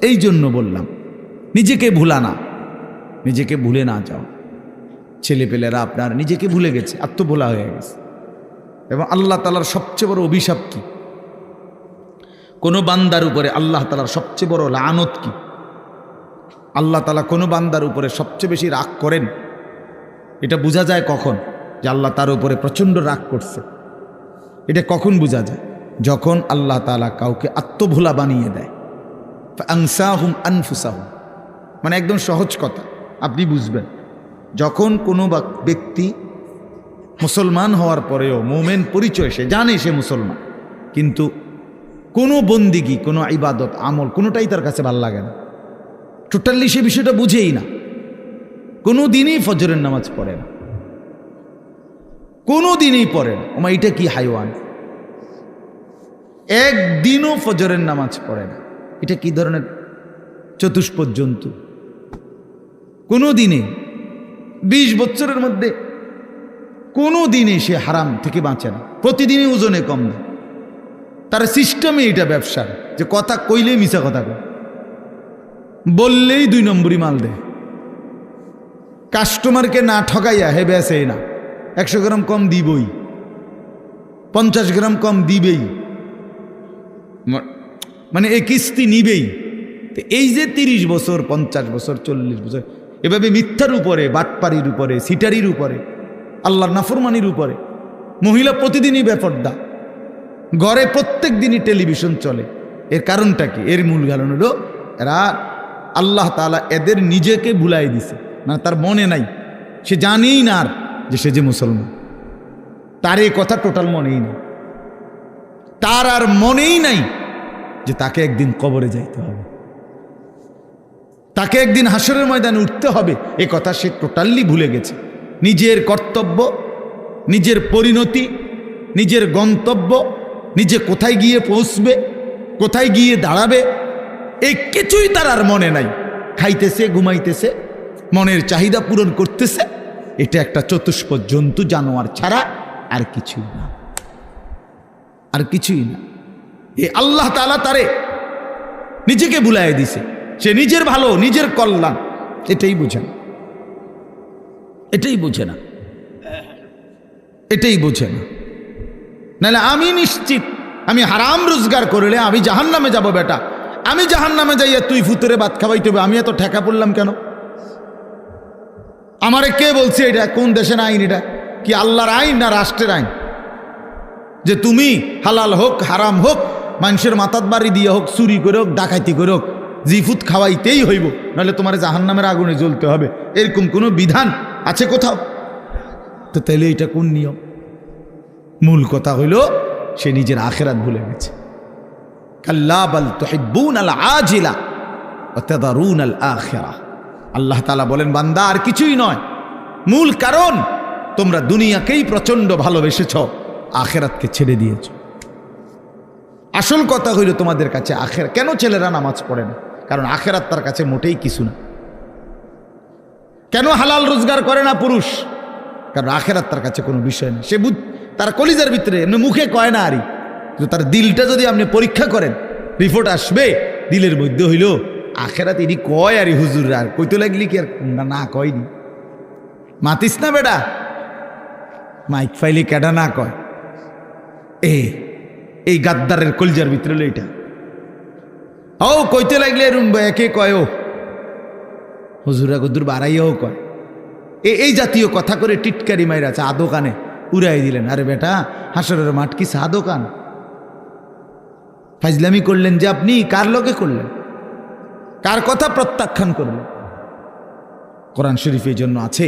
এই জন্য বললাম নিজেকে ভুলা না, নিজেকে ভুলে না যাও। ছেলেপেলেরা আপনার নিজেকে ভুলে গেছে, আত্মভোলা হয়ে গেছে। এবং আল্লাহ তাআলার সবচেয়ে বড় অভিশাপ কি? কোনো বান্দার উপরে আল্লাহ তাআলার সবচেয়ে বড় লানত কি? আল্লাহ তাআলা কোনো বান্দার উপরে সবচেয়ে বেশি রাগ করেন, এটা বোঝা যায় কখন? যে আল্লাহ তার উপরে প্রচণ্ড রাগ করছে। এটা কখন বোঝা যায়? যখন আল্লাহ তাআলা কাউকে আত্মভোলা বানিয়ে দেয়। ফাআনসাহুম আনফুসাহুম, মানে একদম সহজ কথা আপনি বুঝবেন। যখন কোনো ব্যক্তি মুসলমান হওয়ার পরেও মোমেন পরিচয়, সে জানে সে মুসলমান, কিন্তু কোনো বন্দিগি, কোনো ইবাদত, আমল কোনোটাই তার কাছে ভালো লাগে না, টোটালি সে বিষয়টা বুঝেই না। কোনো দিনই ফজরের নামাজ পড়ে না, কোনো দিনই পড়ে না। ওমা এটা কি হাইওয়ান! একদিনও ফজরের নামাজ পড়ে না, এটা কি ধরনের চতুষ্পদ জন্তু? কোনো দিনে 20 বছরের মধ্যে কোনো দিনে সে হারাম থেকে বাঁচে না, প্রতিদিনই ওজনে কম না। তার সিস্টেমে এটা ব্যবসার, যে কথা কইলেই মিছা কথা কয়, বললেই 2 নম্বরই মাল দেয়, কাস্টমারকে না ঠকাইয়া হে বেসেই না। 100 গ্রাম কম দিবই, 50 গ্রাম কম দিবেই, মানে এই কিস্তি নিবেই। তো এই যে 30 বছর, 50 বছর, 40 বছর এভাবে মিথ্যার উপরে, বাটপারির উপরে, সিটারির উপরে, আল্লাহর নাফরমানির উপরে, মহিলা প্রতিদিনই বেপর্দা, ঘরে প্রত্যেক দিনই টেলিভিশন চলে। এর কারণটা কি? এর মূল কারণ হলো এরা আল্লাহ তাআলা এদের নিজেকে ভুলাই দিছে, মানে তার মনে নাই, সে জানেই না আর যে সে যে মুসলমান। তার এই কথা টোটাল মনেই নেই, তার আর মনেই নাই যে তাকে একদিন কবরে যাইতে হবে, তাকে একদিন হাসরের ময়দানে উঠতে হবে। এ কথা সে টোটালি ভুলে গেছে। নিজের কর্তব্য, নিজের পরিণতি, নিজের গন্তব্য, নিজে কোথায় গিয়ে পৌঁছবে, কোথায় গিয়ে দাঁড়াবে, এই কিছুই তার আর মনে নাই। খাইতেছে, ঘুমাইতেছে, মনের চাহিদা পূরণ করতেছে। এটা একটা চতুষ্পদ জন্তু, জানোয়ার ছাড়া আর কিছুই না, আর কিছুই না। এই আল্লাহ তাআলা তারে নিজেকে ভুলাইয়া দিছে। সে নিজের ভালো, নিজের কল্যাণ এটাই বুঝে না, এটাই বুঝে না, এটাই বুঝে না। নাহলে আমি নিশ্চিত, আমি হারাম রোজগার করলে আমি জাহান্নামে যাব। বেটা, আমি জাহান্নামে যাইয়া তুই ফুতুরে ভাত খাওয়াইতে হবে, আমি এত ঠেকা পড়লাম কেন? আমারে কে বলছে এটা? কোন দেশের আইন এটা? কি আল্লাহর আইন না রাষ্ট্রের আইন? যে তুমি হালাল হোক হারাম হোক, মানুষের মাথাত বাড়ি দিয়ে হোক, চুরি করে হোক, ডাকাতি করে হোক, জিফুত খাওয়াইতেই হইব, নাহলে তোমার জাহান্নামের আগুনে জ্বলতে হবে, এরকম কোনো বিধান আছে কোথাও? তো তাইলে এটা কোন নিয়ম? মূল কথা হইল সে নিজের আখিরাত ভুলে গেছে। কাল্লা বাল তুহিব্বুনাল আজিলা ওয়া তাযারুনাল আখিরাহ। আল্লাহ তাআলা বলেন, বান্দা আর কিছুই নয়, মূল কারণ তোমরা দুনিয়াকেই প্রচন্ড ভালোবেসেছ, আখিরাতকে ছেড়ে দিয়েছ। আসল কথা হইল তোমাদের কাছে আখিরাত। কেন ছেলেরা নামাজ পড়ে না? কারণ আখিরাত তার কাছে মোটেই কিছু না। কেন হালাল রোজগার করে না পুরুষ? কারণ আখিরাত তার কাছে কোনো বিষয় না। সে তার কলিজার ভিতরে, এমনি মুখে কয় না আরই, তার দিলটা যদি আপনি পরীক্ষা করেন, রিপোর্ট আসবে দিলের মধ্যে হইল আখিরাত এরই কয় আরই হুজুর, আর কইতে লাগলি কি আর না কয়নি। মাতিস না বেটা, মাইক ফাইলি কেডা না কয়। এই গাদ্দারের কলিজার ভিতরে হলো এটা। ও কইতে লাগলে একে কয়, ও হুজুরা গদুর বাড়াইয়াও কয়। এই জাতীয় কথা করে টিটকারি মাইরা চা দোকানে উড়াই দিলেন। আরে বেটা, হাসরের মাঠ কি চা দোকান? ফাজলামি করলেন যে আপনি, কার লগে করলেন? কার কথা প্রত্যাখ্যান করলেন? কোরআন শরীফের জন্য আছে,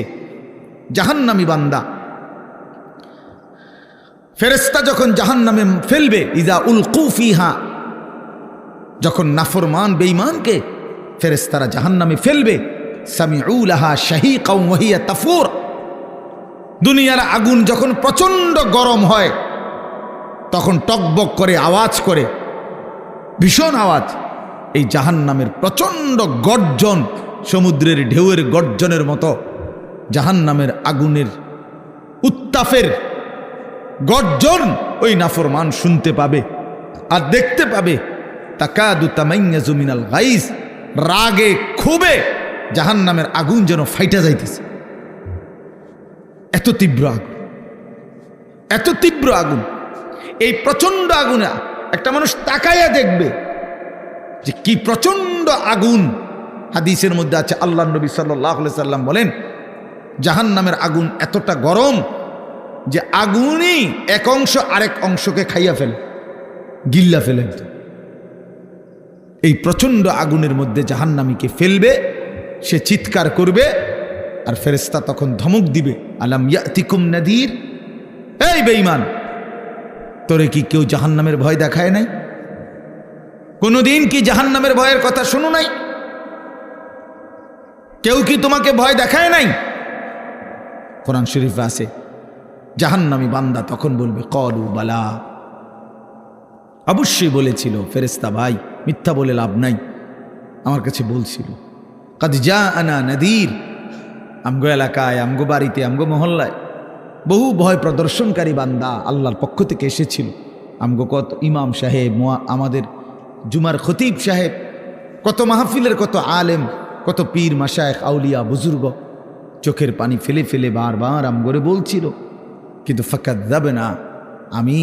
জাহান্নামী বান্দা ফেরেশতা যখন জাহান্নামে ফেলবে, ইজা উলকু ফিহা, যখন নাফরমান বেঈমানকে ফেরেশতারা জাহান্নামে ফেলবে, সামিউ লাহা শাহীকাও ওয়া হিয়া তাফুর। দুনিয়ার আগুন যখন প্রচন্ড গরম হয়, তখন টকবক করে আওয়াজ করে, ভীষণ আওয়াজ। এই জাহান্নামের প্রচন্ড গর্জন, সমুদ্রের ঢেউয়ের গর্জনের মতো জাহান্নামের আগুনের উত্তাপের গর্জন ওই নাফরমান শুনতে পাবে আর দেখতে পাবে। তাকাদু তামাইয়াজু মিনাল গাইজ, রাগে ক্ষোভে জাহান্নামের আগুন যেন ফাইটা যাইতেছে। এত তীব্র আগুন, এত তীব্র আগুন। এই প্রচন্ড আগুনে একটা মানুষ তাকাইয়া দেখবে যে কি প্রচন্ড আগুন। হাদিসের মধ্যে আছে, আল্লাহ নবী সাল্লাল্লাহু আলাইহি সাল্লাম বলেন, জাহান্নামের আগুন এতটা গরম যে আগুনই এক অংশ আরেক অংশকে খাইয়া ফেলে, গিল্লা ফেলে। এই প্রচন্ড আগুনের মধ্যে জাহান্নামীকে ফেলবে, সে চিৎকার করবে, আর ফেরেশতা তখন ধমক দিবে, আলাম ইয়াতিকুম নাদির, এই বেঈমান, তোরে কি কেউ জাহান্নামের ভয় দেখায় নাই? কোনদিন কি জাহান্নামের ভয়ের কথা শোনো নাই? কেউ কি তোমাকে ভয় দেখায় নাই? কোরআন শরীফে আছে, জাহান্নামী বান্দা তখন বলবে, ক্বালু বালা, অবশ্যই বলেছিল ফেরেশতা ভাই, মিথ্যা বলে লাভ নাই, আমার কাছে বলছিল। কাদ জাআনা নাদির, আমগো এলাকায়, আমগো বাড়িতে, আমগো মহল্লায় বহু ভয় প্রদর্শনকারী বান্দা আল্লাহর পক্ষ থেকে এসেছিল। আমগো কত ইমাম সাহেব, আমাদের জুমার খতিব সাহেব, কত মাহফিলের কত আলেম, কত পীর মাশায়েখ, আউলিয়া, বুজুর্গ চোখের পানি ফেলে ফেলে বারবার আমগরে বলছিল, কিন্তু ফাকাযযাবনা, আমি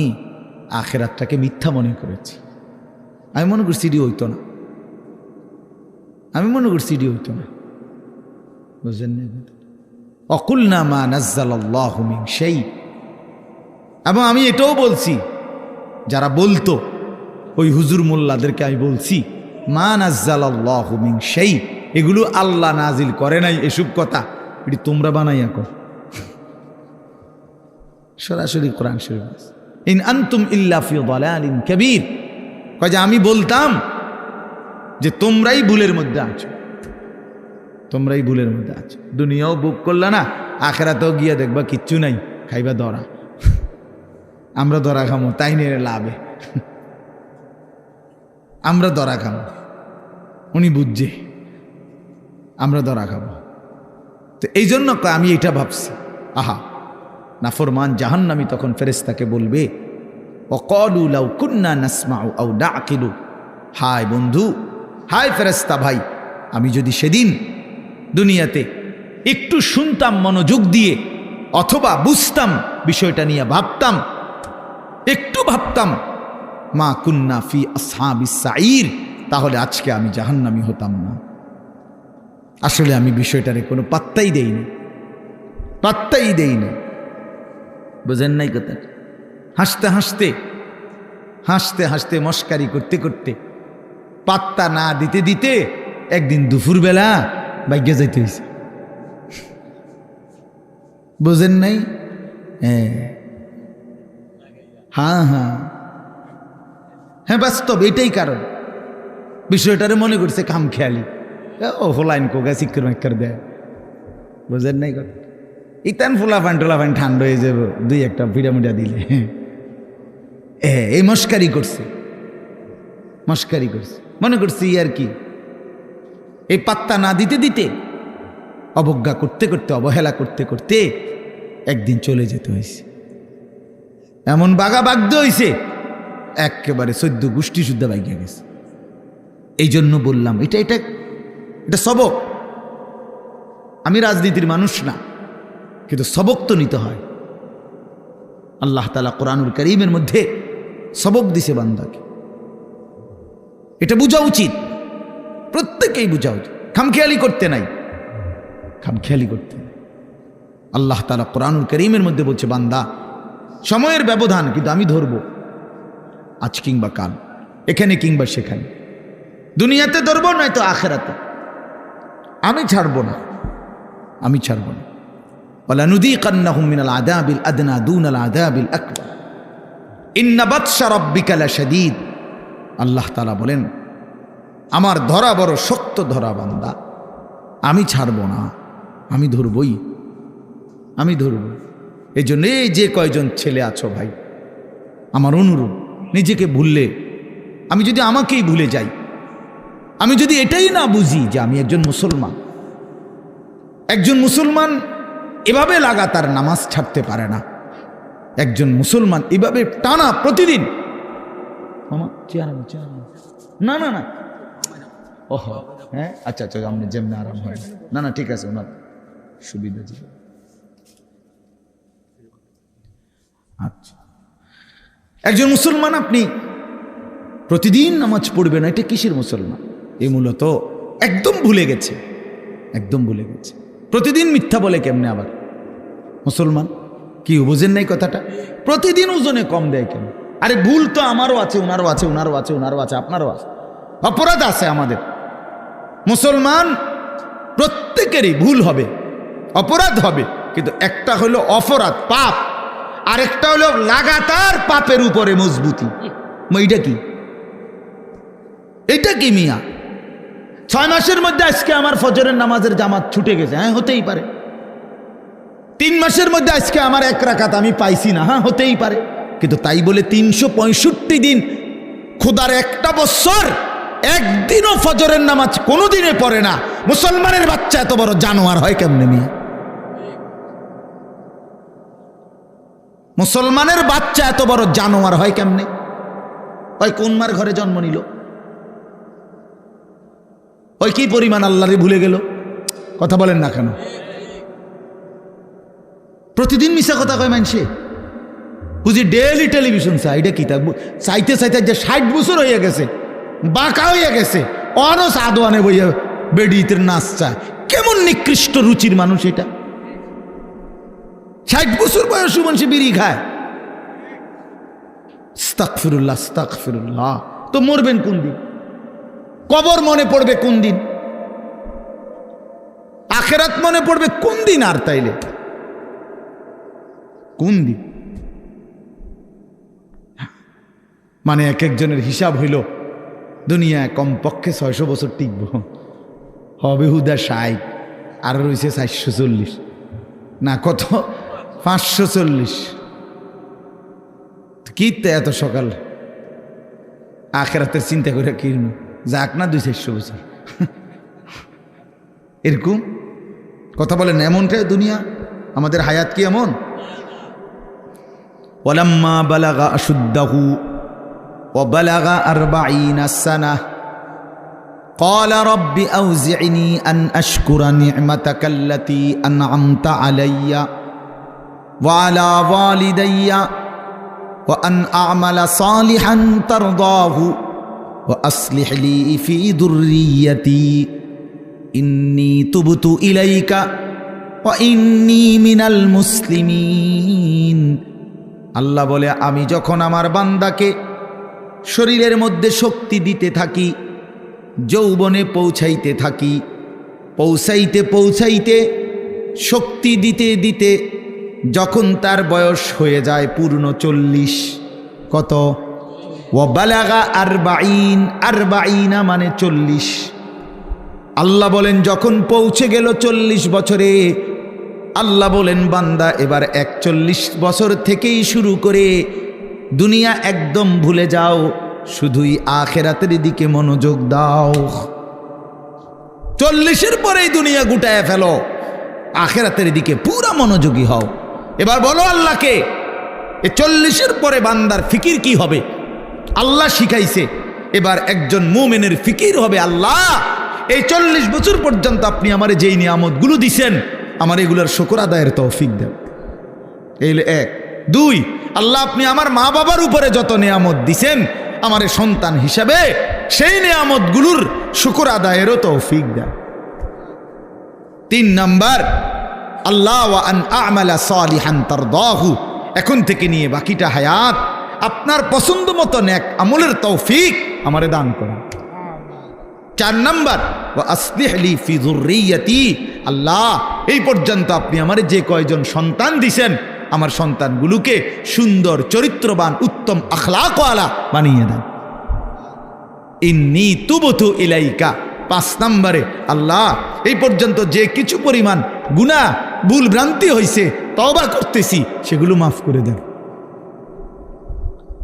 আখিরাতটাকে মিথ্যা মনে করেছি। আমি মনে করছি এটি হইতো না, আমি মনে করছি এটি হইতো না, বুঝলেন না? অকুলনা মা নাজ্জালাল্লাহু মিন শাই, এবং আমি এটাও বলছি, যারা বলতো ওই হুজুর মোল্লাদেরকে আমি বলছি, মা নাজ্জালাল্লাহু মিন শাই, এগুলো আল্লাহ নাজিল করে নাই, এসব কথা এটি তোমরা বানাইয়া কর। সরাসরি কোরআন শরীফ, ইন আনতুম ইল্লা ফি দালালিন কাবীর, কয় যে আমি বলতাম যে তোমরাই ভুলের মধ্যে আছো, তোমরাই ভুলের মধ্যে আছো। দুনিয়াও বুক করলা না, আখিরাতেও গিয়া দেখবা কিচ্ছু নাই, খাইবা ধরা। আমরা ধরা খামো, তাই নিয়ে লাভে আমরা ধরা খামো, উনি বুঝছে আমরা ধরা খাবো। তো এই জন্য আমি এটা ভাবছি, আহা, নাফরমান জাহান্নামী তখন ফেরেশতাকে বলবে, ওয়াকালু লাউ কুন্না নাসমাউ আও নাআকিলু, হায় বন্ধু, হায় ফেরেশতা ভাই, আমি যদি সেদিন দুনিয়াতে একটু শুনতাম মনোযোগ দিয়ে, অথবা বুঝতাম বিষয়টা নিয়ে ভাবতাম, একটু ভাবতাম, মা কুন্না ফি আসহাবিস সাঈর, তাহলে আজকে আমি জাহান্নামী হতাম না। আসলে আমি বিষয়টারে কোনো পাত্তাই দেইনি, পাত্তাই দেইনি। বুঝেন নাই কথা? হাসতে হাসতে হাসতে হাসতে মস্কারি করতে করতে, পাত্তা না দিতে দিতে একদিন দুপুরবেলা বাইকে যাইতে হয়েছে। বুঝেন নাই? হ্যাঁ হ্যাঁ হ্যাঁ, বাস্তব এটাই কারণ। বিষয়টারে মনে করছে খাম খেয়ালি, ও হোলাইন কোগা চিক্কর মাক্কর দেয়। বুঝেন নাই কথা? ইতান ফুলা ফান ঠান্ডা হয়ে যাব দুই একটা পিড়ামিডা দিলে। এই মস্কারি করছে, মস্কারি করছে, মনে করছি আর কি। এই পাত্তা না দিতে দিতে, অবজ্ঞা করতে করতে, অবহেলা করতে করতে একদিন চলে যেতে হয়েছে। এমন বাগা বাগদ হয়েছে, একেবারে 14 গোষ্ঠী শুদ্ধ বাইকে গেছে। এই জন্য বললাম, এটা এটা এটা সবক। আমি রাজনীতির মানুষ না, কিন্তু সবক তো নিতে হয়। আল্লাহ তাআলা কোরআনুল কারীমের মধ্যে সবক দিছে বান্দাকে, এটা বোঝা উচিত, প্রত্যেকেই বোঝা উচিত। খামখেয়ালি করতে নাই, খামখেয়ালি করতে নাই। আল্লাহ তাআলা কোরআনুল কারীমের মধ্যে বলছে, বান্দা সময়ের ব্যবধান, কিন্তু আমি ধরবো আজ কিংবা কাল, এখানে কিংবা সেখানে, দুনিয়াতে ধরবো নয়তো আখিরাতে। আমি ছাড়বো না, আমি ছাড়বো না। ওয়ালানুযীকান্নাহুম মিনাল আযাবিল আদনা দুনাল আযাবিল আকবার ইন্না বাতশা রাব্বিকা লাশাদীদ। আল্লাহ তাআলা বলেন, আমার ধরা বড় শক্ত ধরা বান্দা, আমি ছাড়বো না, আমি ধরবই, আমি ধরব। এই জন্য এই যে কয়জন ছেলে আছো ভাই, আমার অনুরোধ, নিজেকে ভুললে, আমি যদি আমাকেই ভুলে যাই, আমি যদি এটাই না বুঝি যে আমি একজন মুসলমান, একজন মুসলমান এভাবে লাগাতার নামাজ ছাড়তে পারে না, একজন মুসলমান এভাবে টানা প্রতিদিন, না না না ওহ হ্যাঁ, আচ্ছা আচ্ছা, আপনি যেমনি আরাম হয়। না না ঠিক আছে, ওনার সুবিধা ছিল। আচ্ছা, একজন মুসলমান আপনি প্রতিদিন নামাজ পড়বেন, এটা কিসের মুসলমান? এই মূলত একদম ভুলে গেছে, একদম ভুলে গেছে। প্রতিদিন মিথ্যা বলে কেমনে আবার মুসলমান? কি বুঝেন নাই কথাটা? প্রতিদিন ওজনে কম দেয় কেন? আরে ভুল তো আমারও আছে, ওনারও আছে, ওনারও আছে, ওনারও আছে, আপনারও আছে, অপরাধ আছে আমাদের। মুসলমান প্রত্যেকেরই ভুল হবে, অপরাধ হবে, কিন্তু একটা হলো অপরাধ পাপ, আরেকটা হলো লাগাতার পাপের উপরে মজবুতি। এইটা কি? এটা কি মিয়া? 6 মাসের মধ্যে আজকে আমার ফজরের নামাজের জামাত ছুটে গেছে, হ্যাঁ হতেই পারে। 3 মাসের মধ্যে আজকে আমার 1 রাকাত আমি পাইছি না, হ্যাঁ হতেই পারে। কিন্তু তাই বলে 365 দিন, খোদার একটা বছর একদিনও ফজরের নামাজ কোনোদিনে পড়ে না মুসলমানের বাচ্চা এত বড় জানোয়ার হয় কেমনে মিয়া? মুসলমানের বাচ্চা এত বড় জানোয়ার হয় কেমনে? ওই কোন মার ঘরে জন্ম নিল? ওই কি পরিমাণ আল্লাহরে ভুলে গেল? কথা বলেন না কেন? প্রতিদিন মিশা কথা কয় মানুষে, বুঝি ডেইলি টেলিভিশন চাই। এটা কি থাকবো চাইতে চাইতে যে 60 বছর হয়ে গেছে, বাঁকা হয়ে গেছে, অনও সাদোয়ানে বইয়া বেডিতের নাচ চায়। কেমন নিকৃষ্ট রুচির মানুষ এটা! 60 বছর বয়সী মানুষ বিড়ি খায়। আস্তাগফিরুল্লাহ, আস্তাগফিরুল্লাহ। তো মরবেন কোন দিন? কবর মনে পড়বে কোন দিন? আখেরাত মনে পড়বে কোন দিন? আর তাইলে কোন দিন? মানে এক একজনের হিসাব হইল দুনিয়ায় কমপক্ষে 600 বছর টিকব, হবে হুদা 60, আর রয়েছে 440 না কত 540। কি এত সকাল আখেরাতের চিন্তা করে কিনব, যাক না 200-400 বছর। এরকম কথা বলেন, এমনটাই দুনিয়া। আমাদের হায়াত কি এমন? ওয়ালাম্মা বালাগা আশুদ্দাহু ওয়া বালাগা 40 সানাহ ক্বালা রাব্বি আউজি'নি আন আশকুরা নি'মাতাকা আল্লাতী আন'আমতা আলাইয়া ওয়া আলা ওয়ালিদাইয়া ওয়া আন আ'মালা সালিহান তারদাহু ওয়া আসলিহ লি ফি যুররিয়্যাতি ইন্নী তুবতু ইলাইকা ওয়া ইন্নী মিনাল মুসলিমিন। আল্লাহ বলে, আমি যখন আমার বান্দাকে শরীরের মধ্যে শক্তি দিতে থাকি, যৌবনে পৌঁছাইতে থাকি, পৌঁছাইতে পৌঁছাইতে শক্তি দিতে দিতে যখন তার বয়স হয়ে যায় পূর্ণ 40, কত? ওয়া বালাগা 40, 40 মানে 40। আল্লাহ বলেন যখন পৌঁছে গেল 40 বছরে, আল্লাহ বলেন বান্দা এবার 41 বছর থেকেই শুরু করে দুনিয়া একদম ভুলে যাও, শুধুই আখেরাতের দিকে মনোযোগ দাও। 40-এর পরেই দুনিয়া গুটায় ফেলো, আখেরাতের দিকে পুরা মনোযোগী হও। এবার বলো আল্লাহকে, এই 40-এর পরে বান্দার ফিকির কি হবে? আল্লাহ শিখাইছে। এবার একজন মুমিনের ফিকির হবে, আল্লাহ এই 40 বছর পর্যন্ত আপনি আমারে যেই নিয়ামতগুলো দিছেন, আমার এগুলোর শুকর আদায়ের তৌফিক দেন। এই 1। 2, আল্লাহ আপনি আমার মা বাবার উপরে যত নিয়ামত দিছেন, আমার সন্তান হিসাবে সেই নিয়ামতগুলোর শুকর আদায়েরও তৌফিক দেন। 3 নাম্বার, আল্লাহ ওয়া আন আ'মালা সালিহান তারদাহু, এখন থেকে নিয়ে বাকিটা হায়াত আপনার পছন্দ মতো নেক আমলের তৌফিক আমারে দান করেন। 4 নাম্বার, ওয়া আসলিহ লি ফি যুররিয়্যাতি, আল্লাহ এই পর্যন্ত আপনি আমারে যে কয়জন সন্তান দিছেন, আমার সন্তানগুলোকে সুন্দর চরিত্রবান উত্তম আখলাকওয়ালা বানিয়ে দেন। ইন্নী তুবতু ইলাইকা। 5 নম্বরে, আল্লাহ এই পর্যন্ত যে কিছু পরিমাণ গুনাহ ভুল ভ্রান্তি হয়েছে, তওবা করতেছি, সেগুলো মাফ করে দেন।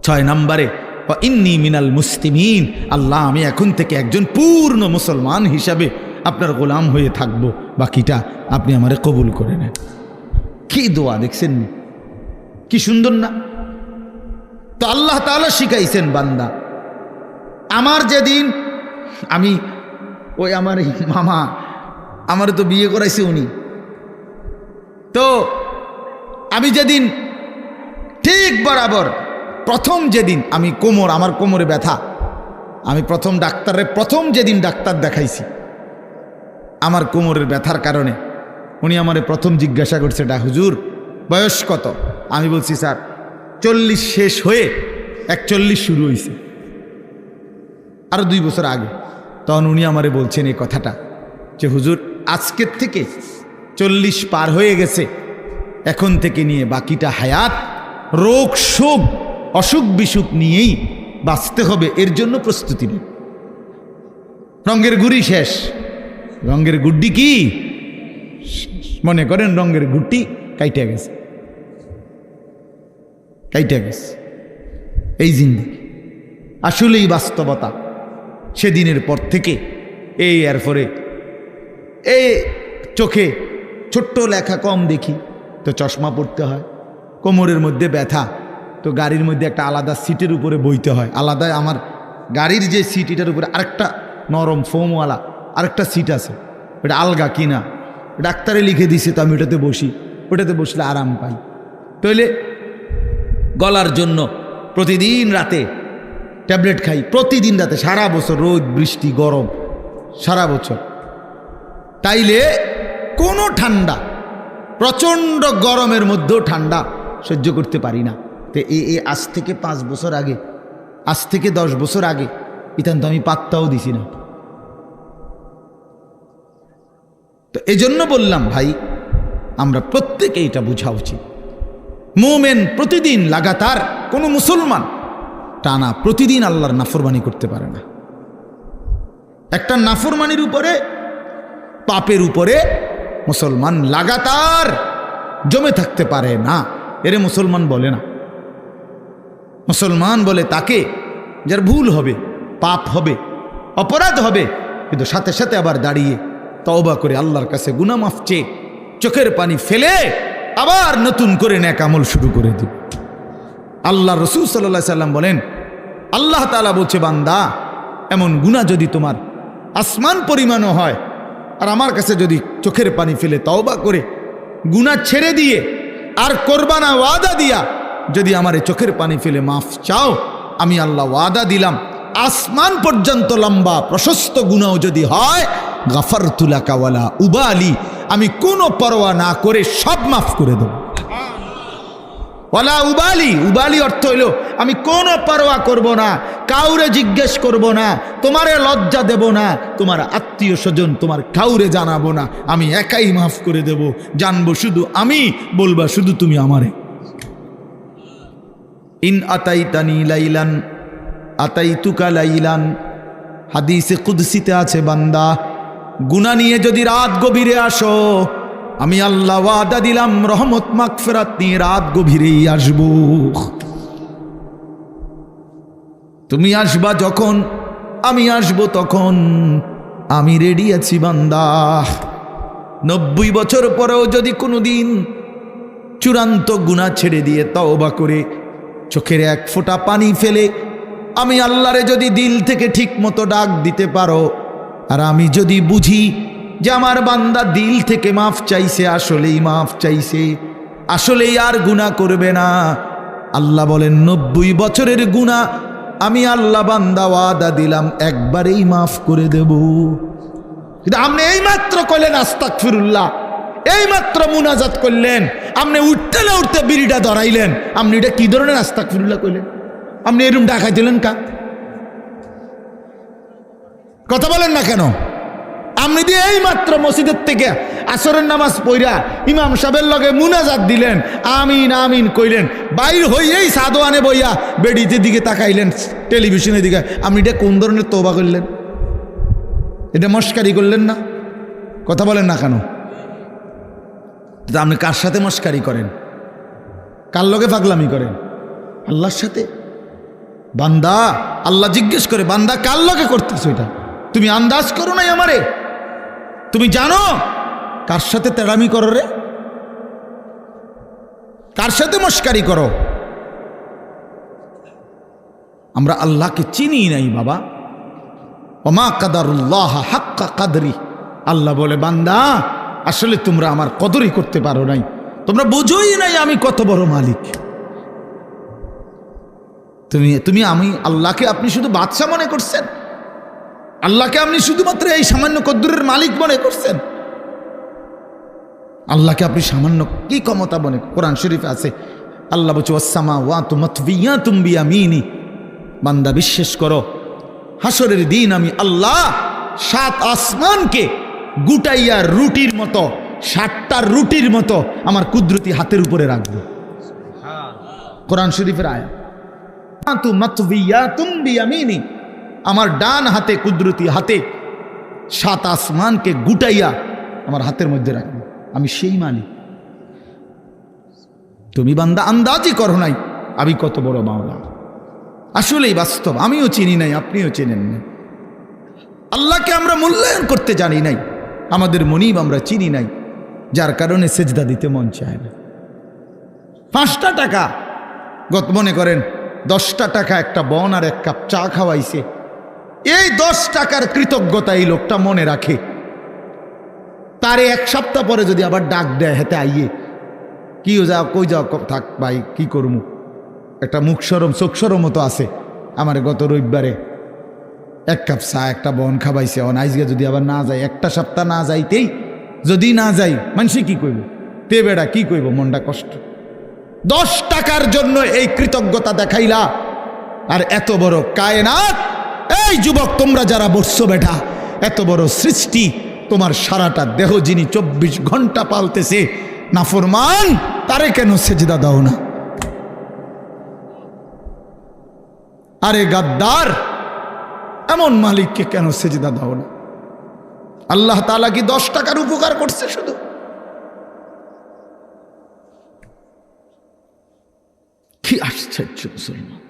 6 নম্বরে, ওয়া ইন্নী মিনাল মুসলিমিন, আল্লাহ আমি এখন থেকে একজন পূর্ণ মুসলমান হিসাবে আপনার গোলাম হয়ে থাকব, বাকিটা আপনি আমারে কবুল করে নেন। কি দোয়া দেখছেন, কি সুন্দর না? তো আল্লাহ তাআলা শিখাইছেন, বান্দা আমার যেদিন আমি ওই আমার এই মামা, আমার তো বিয়ে করাইছে উনি। তো আমি যেদিন ঠিক বরাবর প্রথম যেদিন আমি আমার কোমরে ব্যথা, আমি প্রথম যেদিন ডাক্তার দেখাইছি আমার কোমরের ব্যথার কারণে, উনি আমারে প্রথম জিজ্ঞাসা করছে, হুজুর বয়স কত? আমি বলছি স্যার 40 শেষ হয়ে 41 শুরু হয়েছে, আরো 2 বছর আগে। তখন উনি আমারে বলছেন এই কথাটা যে হুজুর আজকের থেকে 40 পার হয়ে গেছে, এখন থেকে নিয়ে বাকিটা হায়াত রোগ শোক অসুখ বিসুখ নিয়েই বাঁচতে হবে, এর জন্য প্রস্তুতি নেই। রঙের গুড়ি শেষ, রঙের গুড্ডি কি মনে করেন রঙের গুটি কাইটা গেছে, এই জিন্দেগি আসলেই বাস্তবতা। সেদিনের পর থেকে এরপরে এই চোখে ছোট্ট লেখা কম দেখি তো চশমা পড়তে হয়, কোমরের মধ্যে ব্যথা তো গাড়ির মধ্যে একটা আলাদা সিটের উপরে বইতে হয়, আলাদা আমার গাড়ির যে সিট এটার উপরে আরেকটা নরম ফোমওয়ালা আরেকটা সিট আছে, এটা আলগা কিনা ডাক্তারে লিখে দিছে, তো আমি ওটাতে বসি, ওটাতে বসলে আরাম পাই। তাহলে গলার জন্য প্রতিদিন রাতে ট্যাবলেট খাই, প্রতিদিন রাতে, সারা বছর রোদ বৃষ্টি গরম সারা বছর। তাইলে কোনো ঠান্ডা, প্রচণ্ড গরমের মধ্যেও ঠান্ডা সহ্য করতে পারি না। তো আজ থেকে 5 বছর আগে, আজ থেকে 10 বছর আগে ইতান তো আমি পাত্তাও দিছি না। তো এজন্য বললাম ভাই, আমরা প্রত্যেকে এটা বোঝা উচিত। মুমিন প্রতিদিন লাগাতার, কোনো মুসলমান টানা প্রতিদিন আল্লাহর নাফরমানি করতে পারে না। একটা নাফরমানির উপরে, পাপের উপরে মুসলমান লাগাতার জমে থাকতে পারে না, এরে মুসলমান বলে না। মুসলমান বলে তাকে যার ভুল হবে, পাপ হবে, অপরাধ হবে, কিন্তু সাথে সাথে আবার দাঁড়িয়ে তওবা করে আল্লাহর কাছে গুনাহ মাফ চেয়ে চোখের পানি ফেলে আবার নতুন করে নেক আমল শুরু করে দিবে। আল্লাহ রাসূল সাল্লাল্লাহু আলাইহি সাল্লাম বলেন, আল্লাহ তাআলা বলছে, বান্দা এমন গুনাহ যদি তোমার আসমান পরিমাণও হয়, আর আমার কাছে যদি চোখের পানি ফেলে তওবা করে গুনাহ ছেড়ে দিয়ে আর করবা না ওয়াদা দিয়া যদি আমারে চোখের পানি ফেলে মাফ চাও, আমি আল্লাহ ওয়াদা দিলাম আসমান পর্যন্ত লম্বা প্রশস্ত গুনাহ যদি হয়, গাফারতু লাকা ওয়ালা উবালি, আমি কোনো পরোয়া না করে সব মাফ করে দেব। ওয়ালা উবালি, উবালি অর্থ হইল আমি কোনো পরোয়া করব না, কাউরে জিজ্ঞেস করব না, তোমারে লজ্জা দেব না, তোমার আত্মীয় স্বজন তোমার কাউরে জানাবো না, আমি একাই মাফ করে দেব, জানবো শুধু আমি, বলবা শুধু তুমি আমারে। ইন আতাইতানি লাইলান আতাইতুকা লাইলান, হাদিসে কুদসিতে আছে, বান্দা গুনাহ নিয়ে যদি রাত গভীরে আসো, আমি আল্লাহ ওয়াদা দিলাম রহমত মাগফিরাত নিয়ে রাত গভীরেই আসব। তুমি আসবা যখন, আমি আসব তখন, আমি রেডি আছি বান্দা। 90 বছর পরেও যদি কোনোদিন চূড়ান্ত গুনাহ ছেড়ে দিয়ে তওবা করে চোখের এক ফোঁটা পানি ফেলে আমি আল্লাহরে যদি দিল থেকে ঠিক মতো ডাক দিতে পারো, আর আমি যদি বুঝি যে আমার বান্দা দিল থেকে মাফ চাইছে, আসলেই মাফ চাইছে, আসলেই আর গুনাহ করবে না, আল্লাহ বলেন 90 বছরের গুনাহ আমি আল্লাহ বান্দা ওয়াদা দিলাম একবারেই মাফ করে দেব। কিন্তু আপনি এইমাত্র কইলেন আস্তাগফিরুল্লাহ, এইমাত্র মুনাজাত করলেন, আপনি উঠতে না উঠতে বিড়িটা ধরাইলেন, আপনি এটা কি ধরনের আস্তাগফিরুল্লাহ কইলেন? আপনি এরকম ডাকাই দিলেন কা? কথা বলেন না কেন? আপনি দিয়ে এই মাত্র মসজিদের থেকে আসরের নামাজ পড়া ইমাম সাহেবের লগে মুনাজাত দিলেন, আমিন আমিন কইলেন, বাইর হইয়েই সাদোয়ানে বইয়া বেডিতে দিকে তাকাইলেন, টেলিভিশনের দিকে, আপনি এটা কোন ধরনের তওবা করলেন? এটা মস্কারি করলেন না? কথা বলেন না কেন? আপনি কার সাথে মস্কারি করেন? কার লগে পাগলামি করেন? আল্লাহর সাথে। বান্দা আল্লাহ জিজ্ঞেস করে, বান্দা কার লগে করতেছো এটা? তুমি আন্দাজ করো নাই আমারে? তুমি জানো কার সাথে তেড়ামি করো রে? কার সাথে মস্কারি করো? আমরা আল্লাহকে চিনি নাই বাবা, ওমা কাদারুল্লাহ হাক্কা কাদরি, আল্লাহ বলে বান্দা আসলে তোমরা আমার কদরই করতে পারো নাই, তোমরা বুঝোই নাই আমি কত বড় মালিক। তুমি আমি আল্লাহকে আপনি শুধু বাদশা মনে করছেন, আল্লাহকে আপনি শুধুমাত্র এই সামান্য কদ্দুরের মালিক মনে করছেন, আল্লাহকে আপনি সামান্য কি ক্ষমতা মনে। কোরআন শরীফে আছে আল্লাহ বলছে ওয়াসসামাওয়াতু মাতবিয়াতুম বিয়ামিনি, বান্দা বিশ্বাস করো হাসরের দিন আমি আল্লাহ 7 আসমানকে গুটাইয়া রুটির মতো, 7টা রুটির মতো আমার কুদরতি হাতের উপরে রাখবো। কোরআন শরীফের আয়াত, মাতবিয়াতুম বিয়ামিনি, আমার ডান হাতে কুদরতি হাতে 7 আসমানকে গুটাইয়া আমার হাতের মধ্যে রাখবো, আমি সেই মালিক। তুমি বান্দা আন্দাজই করো নাই আমি কত বড় মাওলা। আসলেই বাস্তব, আমিও চিনি নাই, আপনিও চেনেন না। আল্লাহকে আমরা মূল্যায়ন করতে জানি নাই, আমাদের মনিব আমরা চিনি নাই, যার কারণে সেজদা দিতে মন চায় না। 5টা টাকা মনে করেন 10টা টাকা একটা বন আর 1 কাপ চা খাওয়াইছে, এই 10 টাকার কৃতজ্ঞতা এই লোকটা মনে রাখে, তারে 1 সপ্তাহ পরে যদি আবার ডাক দেয় হেতে আইয়ে কি যাও কই যাও, থাক ভাই কি করবো, একটা মুখ সরম চোখ সরম মতো আছে, আমার গত রবিবারে 1 কাপ চা একটা বন খাবাইছে, আইজকে যদি আবার না যায়, 1টা সপ্তাহ না যাইতেই যদি না যাই মানুষে কি কইব, তে বেড়া কি কইব, মনটা কষ্ট। 10 টাকার জন্য এই কৃতজ্ঞতা দেখাইলা, আর এত বড় কায়নাত, এই যুবক তোমরা যারা বসছো বেটা, এত বড় সৃষ্টি, তোমার সারাটা দেহ যিনি 24 ঘন্টা পালতেছে, নাফরমান তারে কেন সেজদা দাও না? আরে গাদ্দার, এমন মালিককে কেন সেজদা দাও না? আল্লাহ তাআলা কি 10 টাকার উপকার করছে শুধু? কি আশ্চর্য মুসলমান!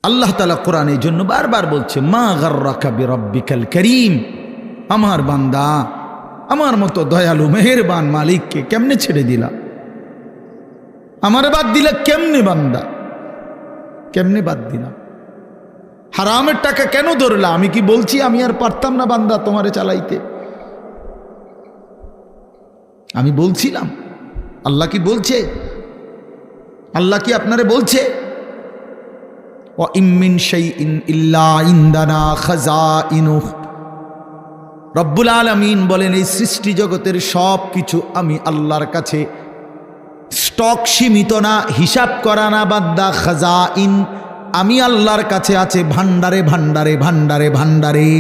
আল্লাহ তাআলা কোরআন এই জন্য বারবার বলছে মা গাররাকা বিরাব্বিকাল কারীম, আমার বান্দা আমার মতো দয়ালু মেহেরবান মালিককে কেমনে ছেড়ে দিলা, আমারে বাদ দিলা কেমনে বান্দা, কেমনে বাদ দিলা? হারামের টাকা কেন ধরলা? আমি কি বলছি আমি আর পারতাম না বান্দা তোমারে চালাইতে? আমি বলছিলাম? আল্লাহ কি বলছে? আল্লাহ কি আপনারে বলছে ওয়া ইম মিন শাইইন ইল্লা ইনদানা খাযাইনুহু? রব্বুল আলামিন বলেন এই সৃষ্টি জগতের সব কিছু আমি আল্লাহর কাছে, স্টক সীমিত না, হিসাব করা না বান্দা, খাযাইন আমি আল্লাহর কাছে আছে ভান্ডারে ভান্ডারে ভান্ডারে ভান্ডারে,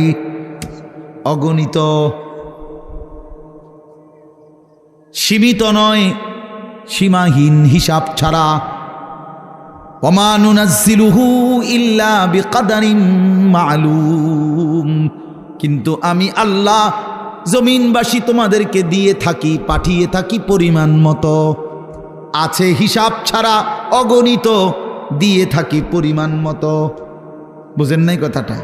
অগণিত, সীমিত নয়, সীমাহীন, হিসাব ছাড়া। ওমা নুনাজ্জিলুহু ইল্লা বিকদারিন মা'লুম, কিন্তু আমি আল্লাহ জমিনবাসী তোমাদেরকে দিয়ে থাকি, পাঠিয়ে থাকি পরিমাণ মতো, আছে হিসাব ছাড়া, অগণিত, দিয়ে থাকি পরিমাণ মতো। বুঝেন নাই কথাটা?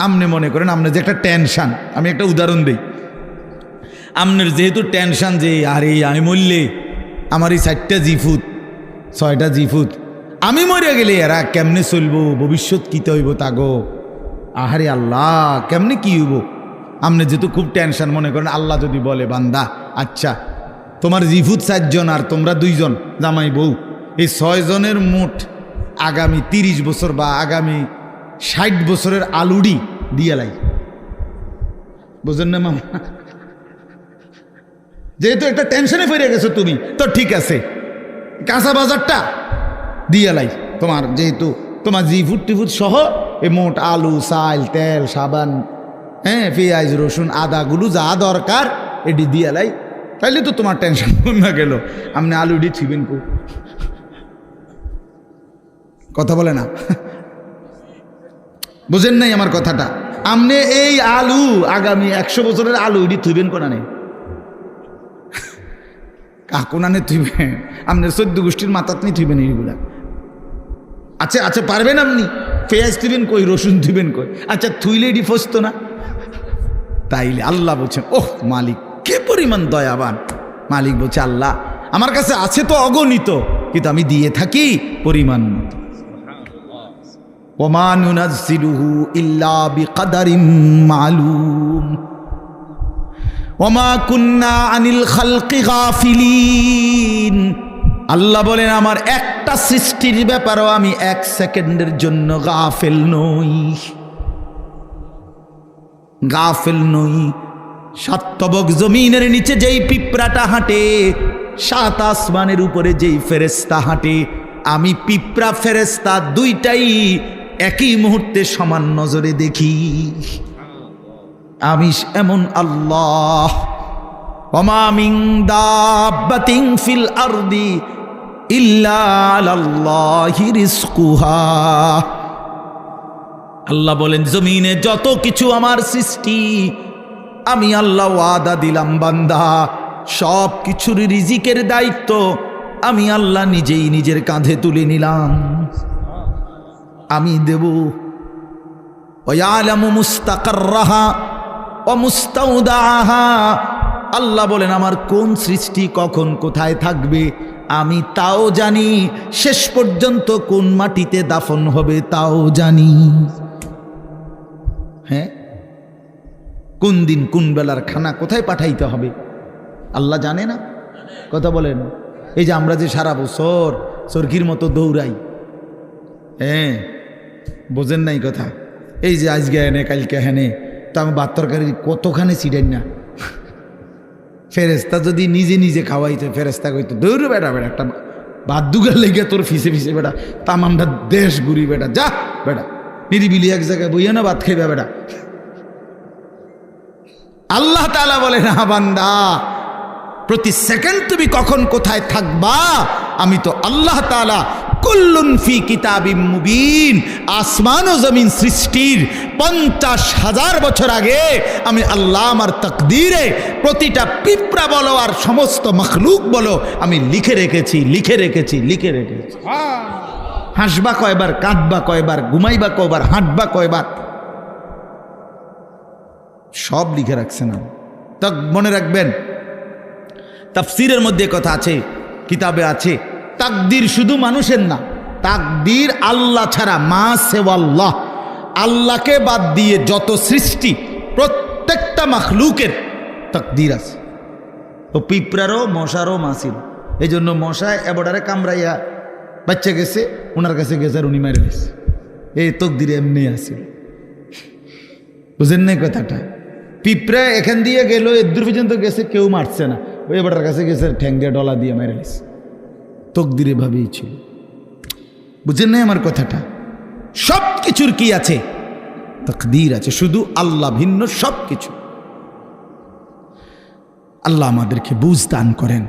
আপনি মনে করেন আপনার যে একটা টেনশন, আমি একটা উদাহরণ দিই, আপনার যেহেতু টেনশন যে আরে আমি মরলে আমার এই 4টা জিফুত 6টা জিফুত, আমি মরে গেলে এরা কেমনে চলবো, ভবিষ্যৎ কিতে হইব তাগো, আহারে আল্লাহ কেমনে কি হইব, আপনি যেহেতু খুব টেনশন, মনে করেন আল্লাহ যদি বলে বান্দা আচ্ছা তোমার জিফুত 4 জন আর তোমরা 2 জন জামাই বউ, এই 6 জনের মোট আগামী 30 বছর বা আগামী 60 বছরের আলুডি দিয়ে লাই। বুঝেন না মামা? যেহেতু একটা টেনশনে ফিরে গেছো তুমি, তো ঠিক আছে কাঁচা বাজারটা দিয়ে লাই, তোমার যেহেতু তোমার জিফুট টিফুট সহ এই মোট আলু, চাল, তেল, সাবান, হ্যাঁ পেঁয়াজ, রসুন, আদাগুলো যা দরকার এটি দিয়ে লাই, তাইলে তো তোমার টেনশন কমে গেল। আপনি আলুডি থিবেন কো? কথা বলে না, বুঝেন নাই আমার কথাটা? আপনি এই আলু আগামী 100 বছরের আলু এটি থুইবেন কোনা নেই, কাকুনানে থুইবেন, আপনার 14 গোষ্ঠীর মাথাত নিয়ে থুইবেন এইগুলা। আচ্ছা আচ্ছা পারবেন আপনি? পেঁয়াজ থুইবেন কই, রসুন থুইবেন কই? আচ্ছা থুইলে এটি ফসতো না? তাইলে আল্লাহ বলছেন ওহ মালিক কে পরিমাণ দয়াবান। মালিক বলছে আল্লাহ আমার কাছে আছে তো অগণিত, কিন্তু আমি দিয়ে থাকি পরিমাণ মতো। ওমা নুনাজ্জিলুহু ইল্লা বিকদারিম মালুম ওমা কুন্না আনিল খালকি গাফিলিন। আল্লাহ বলেন আমার একটা সৃষ্টির ব্যাপারেও আমি 1 সেকেন্ডের জন্য গাফেল নই, গাফেল নই। সাতবক জমিনের নিচে যেই পিঁপড়াটা হাঁটে, 7 আসমানের উপরে যেই ফেরেশতা হাঁটে, আমি পিঁপড়া ফেরেশতা দুইটাই একই মুহূর্তে সমান নজরে দেখি। আমি এমন আল্লাহ। ওমা মিন দাব্বাতিন ফিল আরদি ইল্লা আলাল্লাহি রিজকুহা। আল্লাহ বলেন জমিনে যত কিছু আমার সৃষ্টি, আমি আল্লাহ ওয়াদা দিলাম বান্দা সব কিছুর রিজিকের দায়িত্ব আমি আল্লাহ নিজেই নিজের কাঁধে তুলে নিলাম, আমি দেব। ওয়ালামু মুস্তাকাররাহা ওয়া মুস্তাউদাহা। আল্লাহ বলেন আমার কোন সৃষ্টি কখন কোথায় থাকবে আমি তাও জানি, শেষ পর্যন্ত কোন মাটিতে দাফন হবে তাও জানি। হ্যাঁ, কোন দিন কোন বেলার খানা কোথায় পাঠাইতে হবে আল্লাহ জানে না? কথা বলেন। এই যে আমরা যে সারা বছর চরকির মতো দৌড়াই, হ্যাঁ বোঝেন নাই কথা। এই যে আজকে হেনে কালকে হেনে, তো আমি ভাত তরকারি কতখানি ছিড়েন না। ফেরেস্তা যদি নিজে নিজে খাওয়াইতো, ফেরেস্তা কইতো দৌড় বেটা বেটা একটা ভাত দুগার লেগে তোর ফিসে ফিসে বেটা তামামটা দেশ ঘুরি বেটা, যা বেটা নিরিবিলি এক জায়গায় বইয়া না ভাত খাইবা বেটা। আল্লাহ তাআলা বলে না বান্দা প্রতি সেকেন্ড তুমি কখন কোথায় থাকবা আমি তো আল্লাহ তাআলা কুল্লুন ফি কিতাবিম মুবিন। আসমান ও জমিন সৃষ্টির 50,000 বছর আগে আমি আল্লাহ আমার তাকদীরে প্রতিটা পিঁপড়া বলো আর সমস্ত মখলুক বলো আমি লিখে রেখেছি, লিখে রেখেছি, লিখে রেখেছি। হাসবা কয়বার, কাঁদবা কয়বার, ঘুমাইবা কয়বার, হাঁটবা কয়বার, সব লিখে রাখছে না। তা মনে রাখবেন তাফসীরের মধ্যে কথা আছে, কিতাবে আছে, তাকদীর শুধু মানুষের না, তাকদীর আল্লাহ ছাড়া মা সেওয়াল্লাহ, আল্লাহকে বাদ দিয়ে যত সৃষ্টি প্রত্যেকটা মাখলুকের তাকদীর আছে। ও পিঁপড়ারও মশারও মাসির। এই জন্য মশায় এবডারে কামড়াইয়া বাচ্চা গেছে, ওনার কাছে গেছে আর উনি মেরে গেছে। এই তাকদীরে এমনি আছে, বুঝেন নাই কথাটা? পিঁপড়া এখান দিয়ে গেল, এদূর পর্যন্ত গেছে, কেউ মারছে না, ওই এবারের কাছে গেছে ঠ্যাং দিয়ে ডলা দিয়ে মেরে গেছে। তকদিরে ভাবেই ছিল, বুঝেন নাই আমার কথাটা? সব কিছুর কি আছে? তাকদীর আছে, শুধু আল্লাহ ভিন্ন সব কিছু। আল্লাহ আমাদেরকে বুঝ দান করেন।